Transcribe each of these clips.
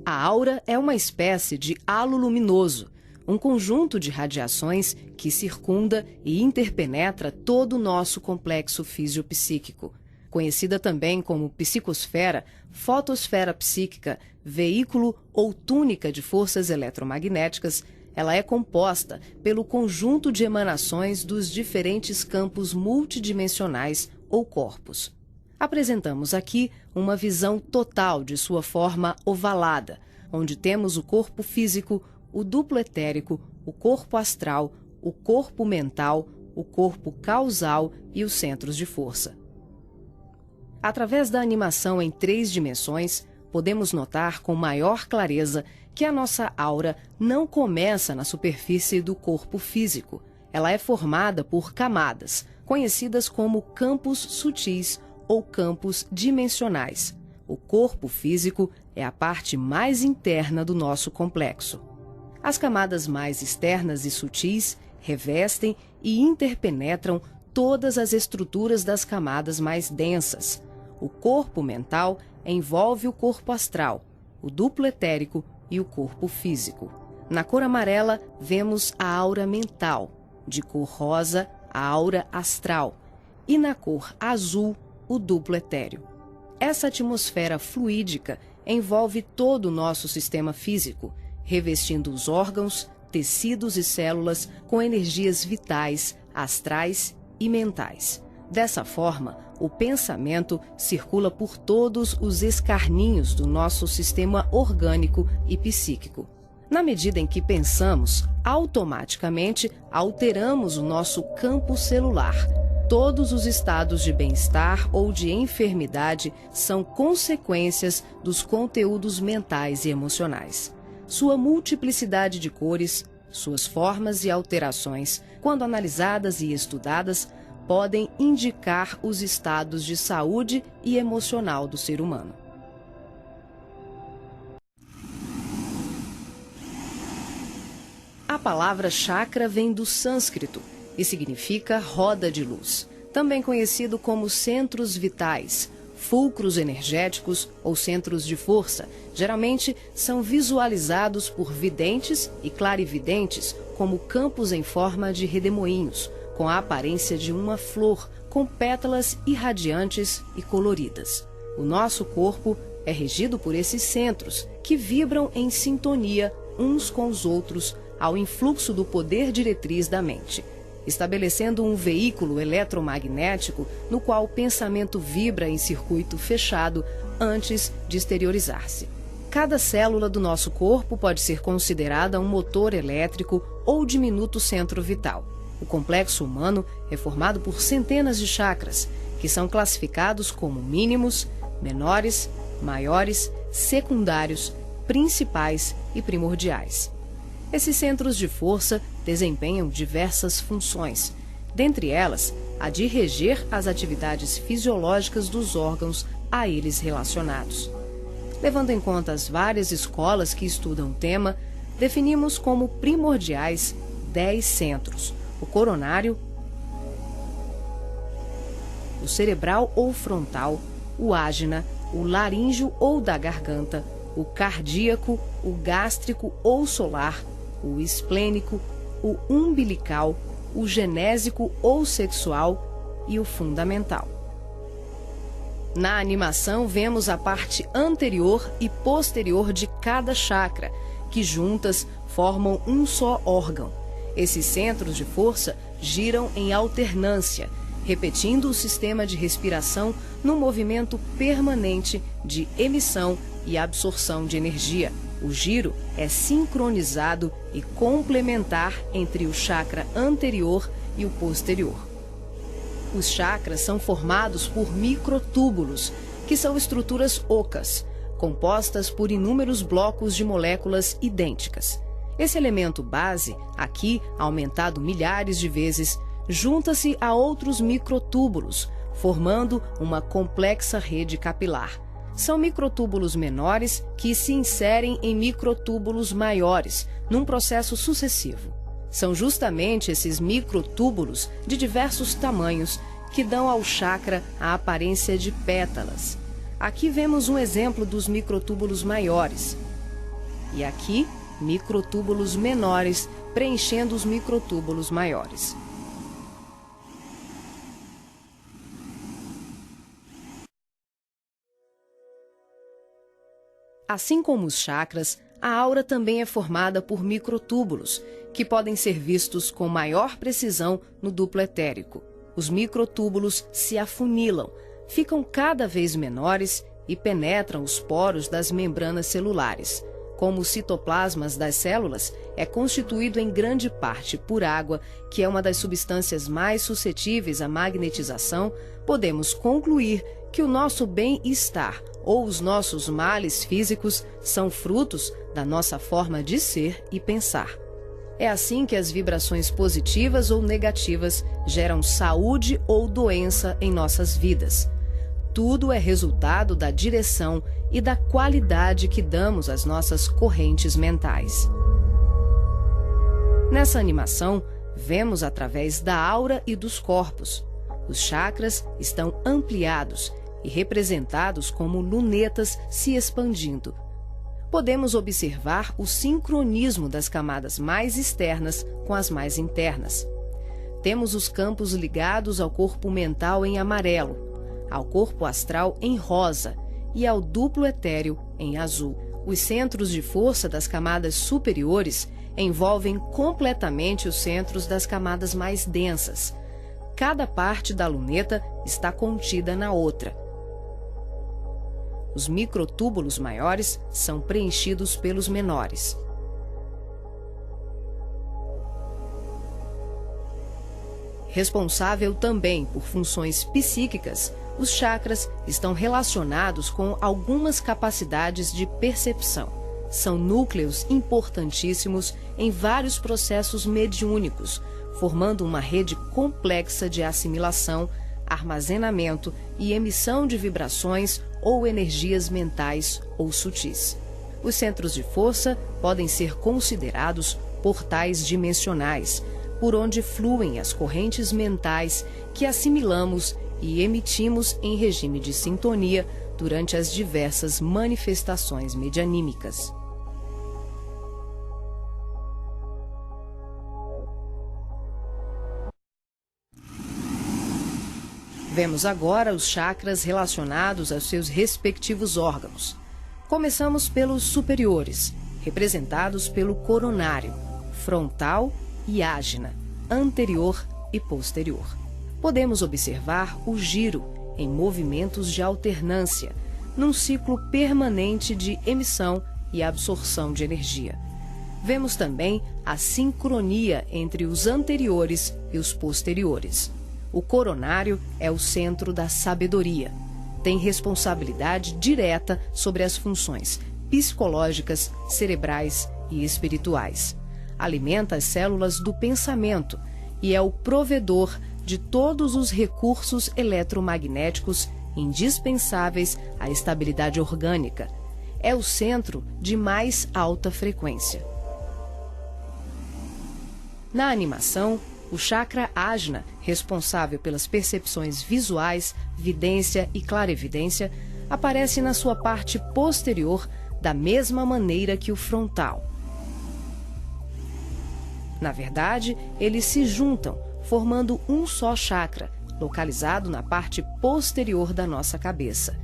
A aura é uma espécie de halo luminoso, um conjunto de radiações que circunda e interpenetra todo o nosso complexo fisiopsíquico. Conhecida também como psicosfera, fotosfera psíquica, veículo ou túnica de forças eletromagnéticas, ela é composta pelo conjunto de emanações dos diferentes campos multidimensionais ou corpos. Apresentamos aqui uma visão total de sua forma ovalada, onde temos o corpo físico, o duplo etérico, o corpo astral, o corpo mental, o corpo causal e os centros de força. Através da animação em 3 dimensões, podemos notar com maior clareza que a nossa aura não começa na superfície do corpo físico. Ela é formada por camadas, conhecidas como campos sutis ou campos dimensionais. O corpo físico é a parte mais interna do nosso complexo. As camadas mais externas e sutis revestem e interpenetram todas as estruturas das camadas mais densas. O corpo mental envolve o corpo astral, o duplo etérico e o corpo físico. Na cor amarela, vemos a aura mental, de cor rosa, a aura astral, e na cor azul, o duplo etéreo. Essa atmosfera fluídica envolve todo o nosso sistema físico, revestindo os órgãos, tecidos e células com energias vitais, astrais e mentais. Dessa forma, o pensamento circula por todos os escarninhos do nosso sistema orgânico e psíquico. Na medida em que pensamos, automaticamente alteramos o nosso campo celular. Todos os estados de bem-estar ou de enfermidade são consequências dos conteúdos mentais e emocionais. Sua multiplicidade de cores, suas formas e alterações, quando analisadas e estudadas, podem indicar os estados de saúde e emocional do ser humano. A palavra chakra vem do sânscrito e significa roda de luz, também conhecido como centros vitais, fulcros energéticos ou centros de força. Geralmente são visualizados por videntes e clarividentes como campos em forma de redemoinhos, com a aparência de uma flor, com pétalas irradiantes e coloridas. O nosso corpo é regido por esses centros, que vibram em sintonia uns com os outros ao influxo do poder diretriz da mente, estabelecendo um veículo eletromagnético no qual o pensamento vibra em circuito fechado antes de exteriorizar-se. Cada célula do nosso corpo pode ser considerada um motor elétrico ou diminuto centro vital. O complexo humano é formado por centenas de chakras, que são classificados como mínimos, menores, maiores, secundários, principais e primordiais. Esses centros de força desempenham diversas funções, dentre elas a de reger as atividades fisiológicas dos órgãos a eles relacionados. Levando em conta as várias escolas que estudam o tema, definimos como primordiais 10 centros: o coronário, o cerebral ou frontal, o ágina, o laríngeo ou da garganta, o cardíaco, o gástrico ou solar, o esplênico, o umbilical, o genésico ou sexual e o fundamental. Na animação, vemos a parte anterior e posterior de cada chakra, que juntas formam um só órgão. Esses centros de força giram em alternância, repetindo o sistema de respiração num movimento permanente de emissão e absorção de energia. O giro é sincronizado e complementar entre o chakra anterior e o posterior. Os chakras são formados por microtúbulos, que são estruturas ocas, compostas por inúmeros blocos de moléculas idênticas. Esse elemento base, aqui aumentado milhares de vezes, junta-se a outros microtúbulos, formando uma complexa rede capilar. São microtúbulos menores que se inserem em microtúbulos maiores, num processo sucessivo. São justamente esses microtúbulos de diversos tamanhos que dão ao chakra a aparência de pétalas. Aqui vemos um exemplo dos microtúbulos maiores. E aqui, microtúbulos menores preenchendo os microtúbulos maiores. Assim como os chakras, a aura também é formada por microtúbulos, que podem ser vistos com maior precisão no duplo etérico. Os microtúbulos se afunilam, ficam cada vez menores e penetram os poros das membranas celulares. Como os citoplasmas das células é constituído em grande parte por água, que é uma das substâncias mais suscetíveis à magnetização, podemos concluir que o nosso bem-estar ou os nossos males físicos são frutos da nossa forma de ser e pensar. É assim que as vibrações positivas ou negativas geram saúde ou doença em nossas vidas. Tudo é resultado da direção e da qualidade que damos às nossas correntes mentais. Nessa animação, vemos através da aura e dos corpos. Os chakras estão ampliados e representados como lunetas se expandindo. Podemos observar o sincronismo das camadas mais externas com as mais internas. Temos os campos ligados ao corpo mental em amarelo, ao corpo astral em rosa e ao duplo etéreo em azul. Os centros de força das camadas superiores envolvem completamente os centros das camadas mais densas. Cada parte da luneta está contida na outra. Os microtúbulos maiores são preenchidos pelos menores. Responsável também por funções psíquicas, os chakras estão relacionados com algumas capacidades de percepção. São núcleos importantíssimos em vários processos mediúnicos, formando uma rede complexa de assimilação, armazenamento e emissão de vibrações ou energias mentais ou sutis. Os centros de força podem ser considerados portais dimensionais, por onde fluem as correntes mentais que assimilamos e emitimos em regime de sintonia durante as diversas manifestações medianímicas. Vemos agora os chakras relacionados aos seus respectivos órgãos. Começamos pelos superiores, representados pelo coronário, frontal e ágina, anterior e posterior. Podemos observar o giro em movimentos de alternância, num ciclo permanente de emissão e absorção de energia. Vemos também a sincronia entre os anteriores e os posteriores. O coronário é o centro da sabedoria. Tem responsabilidade direta sobre as funções psicológicas, cerebrais e espirituais. Alimenta as células do pensamento e é o provedor de todos os recursos eletromagnéticos indispensáveis à estabilidade orgânica. É o centro de mais alta frequência. Na animação, o chakra ágna, responsável pelas percepções visuais, vidência e clarevidência, aparece na sua parte posterior da mesma maneira que o frontal. Na verdade, eles se juntam, formando um só chakra, localizado na parte posterior da nossa cabeça.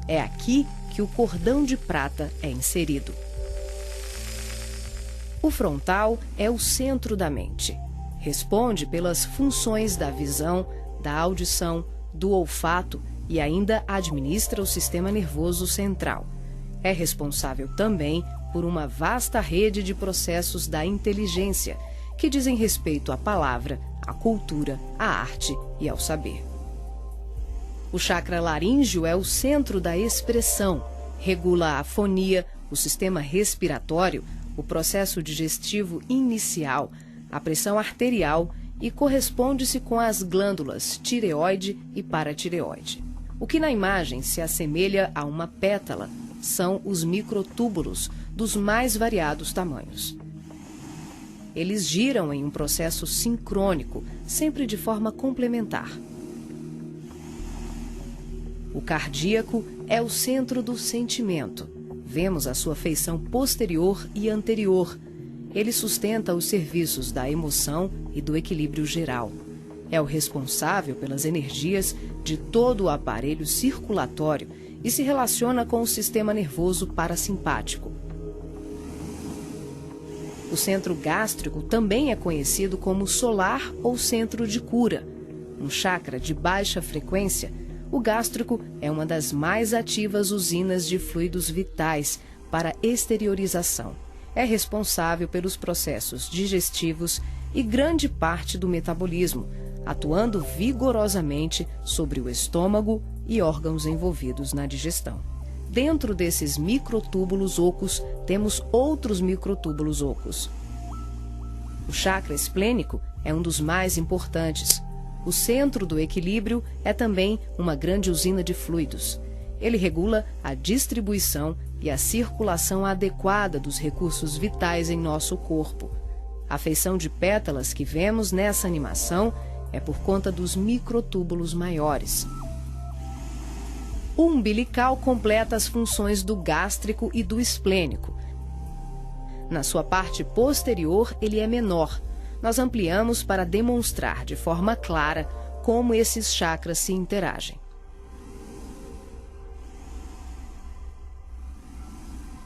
É aqui que o cordão de prata é inserido. O frontal é o centro da mente. Responde pelas funções da visão, da audição, do olfato e ainda administra o sistema nervoso central. É responsável também por uma vasta rede de processos da inteligência, que dizem respeito à palavra, à cultura, à arte e ao saber. O chakra laríngeo é o centro da expressão, regula a fonia, o sistema respiratório, o processo digestivo inicial, a pressão arterial e corresponde-se com as glândulas tireoide e paratireoide. O que na imagem se assemelha a uma pétala são os microtúbulos dos mais variados tamanhos. Eles giram em um processo sincrônico, sempre de forma complementar. O cardíaco é o centro do sentimento, vemos a sua feição posterior e anterior. Ele sustenta os serviços da emoção e do equilíbrio geral. É o responsável pelas energias de todo o aparelho circulatório e se relaciona com o sistema nervoso parasimpático. O centro gástrico também é conhecido como solar ou centro de cura. Um chakra de baixa frequência, o gástrico é uma das mais ativas usinas de fluidos vitais para exteriorização. É responsável pelos processos digestivos e grande parte do metabolismo, atuando vigorosamente sobre o estômago e órgãos envolvidos na digestão. Dentro desses microtúbulos ocos, temos outros microtúbulos ocos. O chakra esplênico é um dos mais importantes. O centro do equilíbrio é também uma grande usina de fluidos. Ele regula a distribuição e a circulação adequada dos recursos vitais em nosso corpo. A feição de pétalas que vemos nessa animação é por conta dos microtúbulos maiores. O umbilical completa as funções do gástrico e do esplênico. Na sua parte posterior, ele é menor. Nós ampliamos para demonstrar de forma clara como esses chakras se interagem.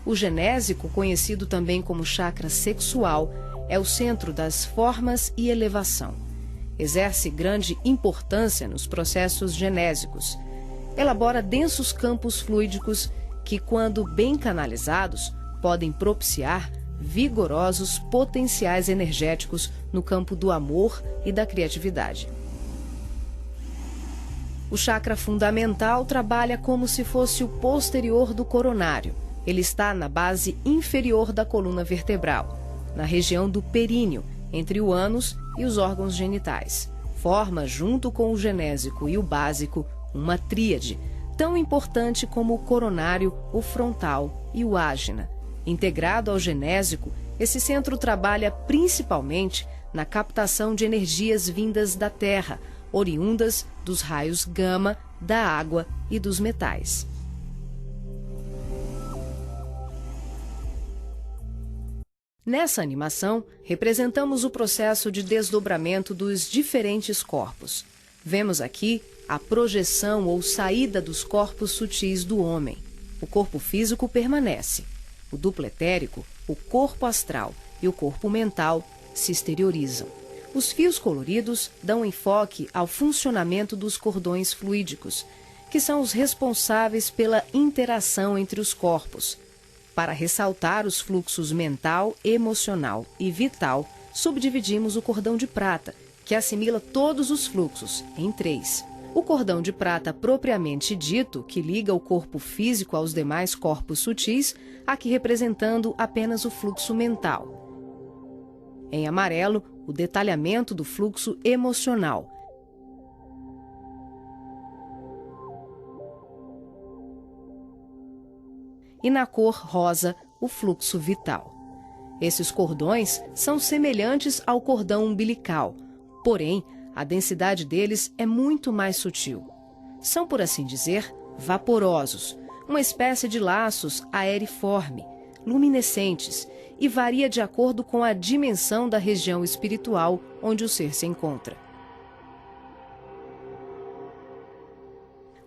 O genésico, conhecido também como chakra sexual, é o centro das formas e elevação. Exerce grande importância nos processos genésicos. Elabora densos campos fluídicos que, quando bem canalizados, podem propiciar vigorosos potenciais energéticos no campo do amor e da criatividade. O chakra fundamental trabalha como se fosse o posterior do coronário. Ele está na base inferior da coluna vertebral, na região do períneo, entre o ânus e os órgãos genitais. Forma, junto com o genésico e o básico, uma tríade, tão importante como o coronário, o frontal e o ágina. Integrado ao genésico, esse centro trabalha principalmente na captação de energias vindas da Terra, oriundas dos raios gama, da água e dos metais. Nessa animação, representamos o processo de desdobramento dos diferentes corpos. Vemos aqui a projeção ou saída dos corpos sutis do homem. O corpo físico permanece. O duplo etérico, o corpo astral e o corpo mental se exteriorizam. Os fios coloridos dão enfoque ao funcionamento dos cordões fluídicos, que são os responsáveis pela interação entre os corpos. Para ressaltar os fluxos mental, emocional e vital, subdividimos o cordão de prata, que assimila todos os fluxos, em 3. O cordão de prata propriamente dito, que liga o corpo físico aos demais corpos sutis, aqui representando apenas o fluxo mental. Em amarelo, o detalhamento do fluxo emocional. E na cor rosa, o fluxo vital. Esses cordões são semelhantes ao cordão umbilical, porém, a densidade deles é muito mais sutil. São, por assim dizer, vaporosos, uma espécie de laços aeriforme, luminescentes, e varia de acordo com a dimensão da região espiritual onde o ser se encontra.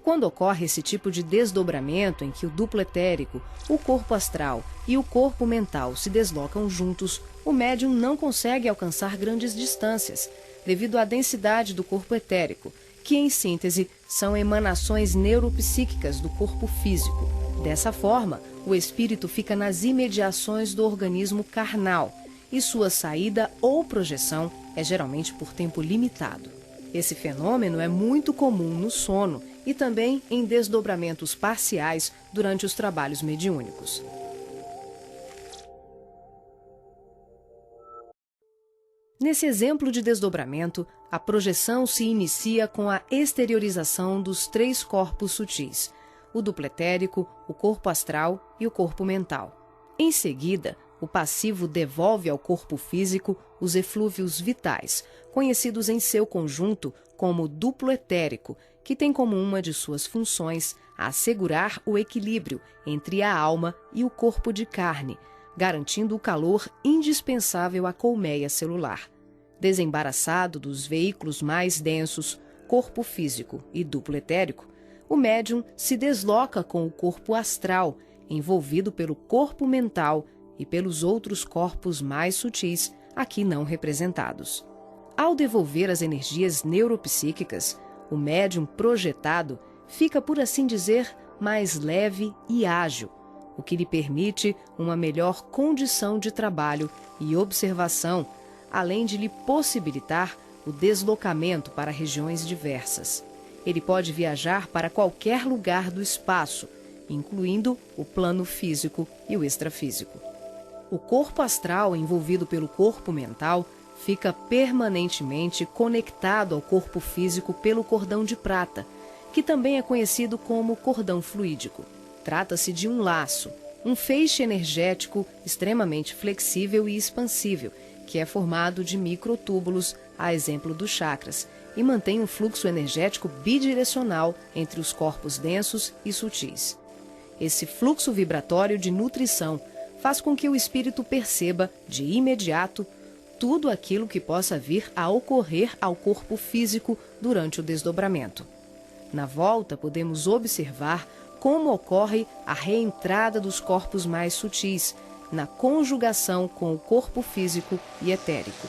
Quando ocorre esse tipo de desdobramento em que o duplo etérico, o corpo astral e o corpo mental se deslocam juntos, o médium não consegue alcançar grandes distâncias, devido à densidade do corpo etérico, que, em síntese, são emanações neuropsíquicas do corpo físico. Dessa forma, o espírito fica nas imediações do organismo carnal, e sua saída ou projeção é geralmente por tempo limitado. Esse fenômeno é muito comum no sono e também em desdobramentos parciais durante os trabalhos mediúnicos. Nesse exemplo de desdobramento, a projeção se inicia com a exteriorização dos 3 corpos sutis, o duplo etérico, o corpo astral e o corpo mental. Em seguida, o passivo devolve ao corpo físico os eflúvios vitais, conhecidos em seu conjunto como duplo etérico, que tem como uma de suas funções assegurar o equilíbrio entre a alma e o corpo de carne, garantindo o calor indispensável à colmeia celular. Desembaraçado dos veículos mais densos, corpo físico e duplo etérico, o médium se desloca com o corpo astral, envolvido pelo corpo mental e pelos outros corpos mais sutis, aqui não representados. Ao devolver as energias neuropsíquicas, o médium projetado fica, por assim dizer, mais leve e ágil, o que lhe permite uma melhor condição de trabalho e observação, além de lhe possibilitar o deslocamento para regiões diversas. Ele pode viajar para qualquer lugar do espaço, incluindo o plano físico e o extrafísico. O corpo astral, envolvido pelo corpo mental, fica permanentemente conectado ao corpo físico pelo cordão de prata, que também é conhecido como cordão fluídico. Trata-se de um laço, um feixe energético extremamente flexível e expansível, que é formado de microtúbulos, a exemplo dos chakras, e mantém um fluxo energético bidirecional entre os corpos densos e sutis. Esse fluxo vibratório de nutrição faz com que o espírito perceba, de imediato, tudo aquilo que possa vir a ocorrer ao corpo físico durante o desdobramento. Na volta, podemos observar como ocorre a reentrada dos corpos mais sutis, na conjugação com o corpo físico e etérico.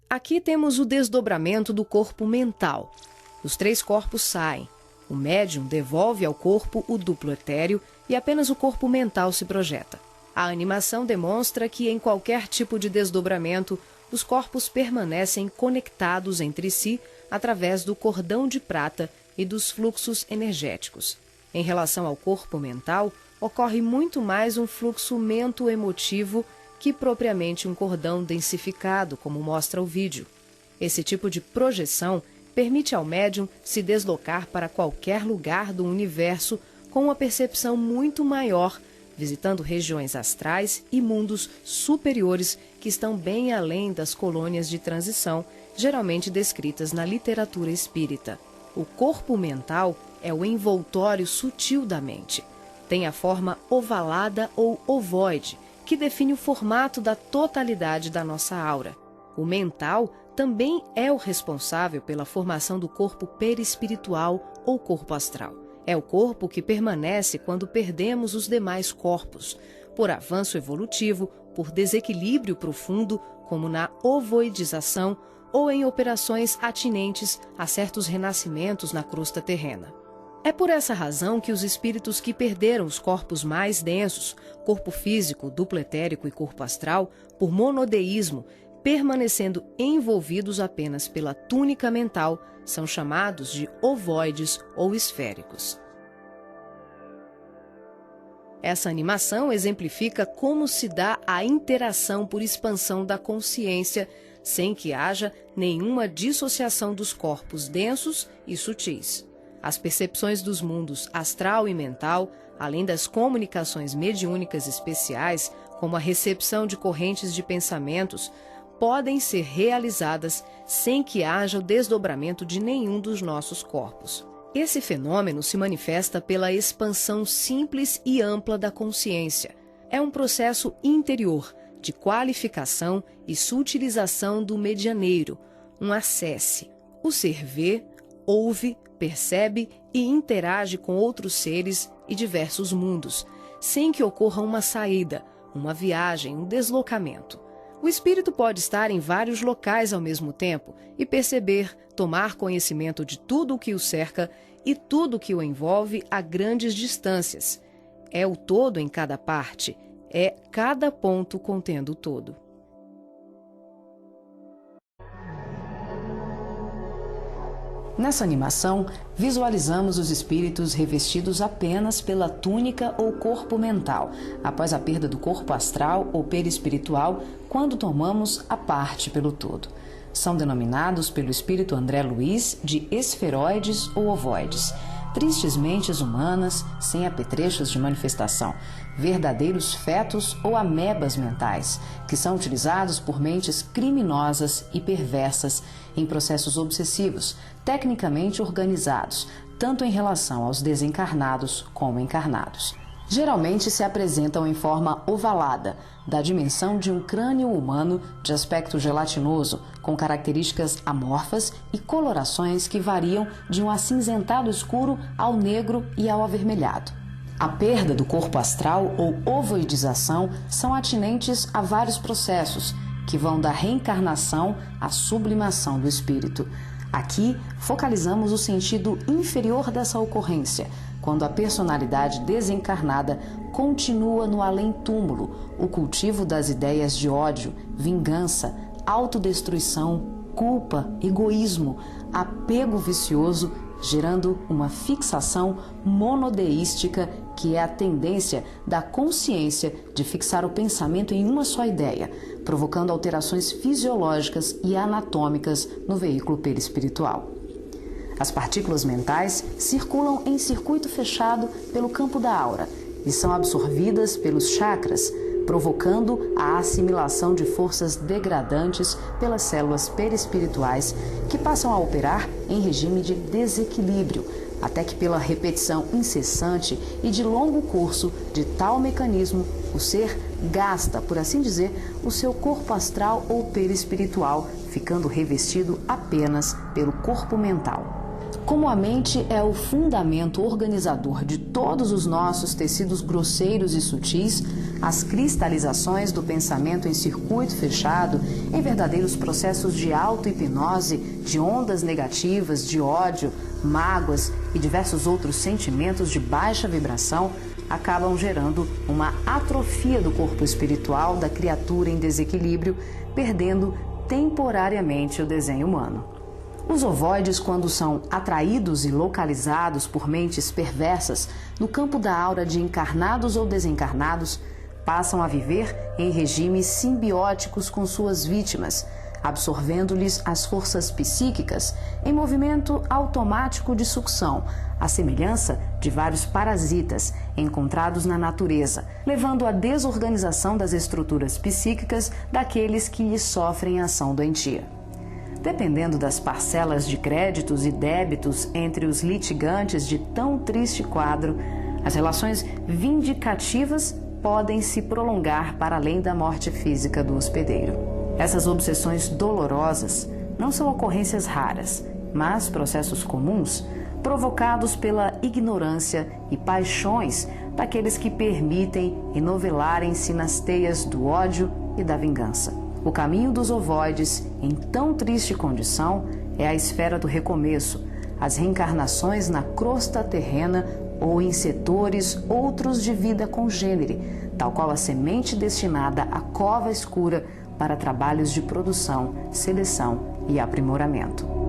Aqui temos o desdobramento do corpo mental. Os 3 corpos saem. O médium devolve ao corpo o duplo etéreo e apenas o corpo mental se projeta. A animação demonstra que, em qualquer tipo de desdobramento, os corpos permanecem conectados entre si através do cordão de prata e dos fluxos energéticos. Em relação ao corpo mental, ocorre muito mais um fluxo mento-emotivo que propriamente um cordão densificado, como mostra o vídeo. Esse tipo de projeção permite ao médium se deslocar para qualquer lugar do universo com uma percepção muito maior, visitando regiões astrais e mundos superiores que estão bem além das colônias de transição, geralmente descritas na literatura espírita. O corpo mental é o envoltório sutil da mente. Tem a forma ovalada ou ovoide, que define o formato da totalidade da nossa aura. O mental também é o responsável pela formação do corpo perispiritual ou corpo astral. É o corpo que permanece quando perdemos os demais corpos, por avanço evolutivo, por desequilíbrio profundo, como na ovoidização ou em operações atinentes a certos renascimentos na crosta terrena. É por essa razão que os espíritos que perderam os corpos mais densos, corpo físico, duplo etérico e corpo astral, por monodeísmo, permanecendo envolvidos apenas pela túnica mental, são chamados de ovoides ou esféricos. Essa animação exemplifica como se dá a interação por expansão da consciência, sem que haja nenhuma dissociação dos corpos densos e sutis. As percepções dos mundos astral e mental, além das comunicações mediúnicas especiais, como a recepção de correntes de pensamentos, podem ser realizadas sem que haja o desdobramento de nenhum dos nossos corpos. Esse fenômeno se manifesta pela expansão simples e ampla da consciência. É um processo interior de qualificação e sutilização do medianeiro, um acesse. O ser vê, ouve, percebe e interage com outros seres e diversos mundos, sem que ocorra uma saída, uma viagem, um deslocamento. O espírito pode estar em vários locais ao mesmo tempo e perceber, tomar conhecimento de tudo o que o cerca e tudo o que o envolve a grandes distâncias. É o todo em cada parte, é cada ponto contendo o todo. Nessa animação, visualizamos os espíritos revestidos apenas pela túnica ou corpo mental, após a perda do corpo astral ou perispiritual, quando tomamos a parte pelo todo. São denominados pelo espírito André Luiz de esferoides ou ovoides, tristes mentes humanas sem apetrechos de manifestação, verdadeiros fetos ou amebas mentais, que são utilizados por mentes criminosas e perversas em processos obsessivos, tecnicamente organizados, tanto em relação aos desencarnados como encarnados. Geralmente se apresentam em forma ovalada, da dimensão de um crânio humano de aspecto gelatinoso, com características amorfas e colorações que variam de um acinzentado escuro ao negro e ao avermelhado. A perda do corpo astral ou ovoidização são atinentes a vários processos, que vão da reencarnação à sublimação do espírito. Aqui, focalizamos o sentido inferior dessa ocorrência, quando a personalidade desencarnada continua no além-túmulo, o cultivo das ideias de ódio, vingança, autodestruição, culpa, egoísmo, apego vicioso, gerando uma fixação monodeística, que é a tendência da consciência de fixar o pensamento em uma só ideia, provocando alterações fisiológicas e anatômicas no veículo perispiritual. As partículas mentais circulam em circuito fechado pelo campo da aura e são absorvidas pelos chakras, provocando a assimilação de forças degradantes pelas células perispirituais, que passam a operar em regime de desequilíbrio, até que pela repetição incessante e de longo curso de tal mecanismo, o ser gasta, por assim dizer, o seu corpo astral ou perispiritual, ficando revestido apenas pelo corpo mental. Como a mente é o fundamento organizador de todos os nossos tecidos grosseiros e sutis, as cristalizações do pensamento em circuito fechado, em verdadeiros processos de auto-hipnose, de ondas negativas, de ódio, mágoas e diversos outros sentimentos de baixa vibração, acabam gerando uma atrofia do corpo espiritual da criatura em desequilíbrio, perdendo temporariamente o desenho humano. Os ovoides, quando são atraídos e localizados por mentes perversas no campo da aura de encarnados ou desencarnados, passam a viver em regimes simbióticos com suas vítimas, absorvendo-lhes as forças psíquicas em movimento automático de sucção, à semelhança de vários parasitas encontrados na natureza, levando à desorganização das estruturas psíquicas daqueles que lhes sofrem ação doentia. Dependendo das parcelas de créditos e débitos entre os litigantes de tão triste quadro, as relações vindicativas podem se prolongar para além da morte física do hospedeiro. Essas obsessões dolorosas não são ocorrências raras, mas processos comuns provocados pela ignorância e paixões daqueles que permitem enovelarem-se nas teias do ódio e da vingança. O caminho dos ovoides, em tão triste condição, é a esfera do recomeço, as reencarnações na crosta terrena ou em setores outros de vida congênere, tal qual a semente destinada à cova escura para trabalhos de produção, seleção e aprimoramento.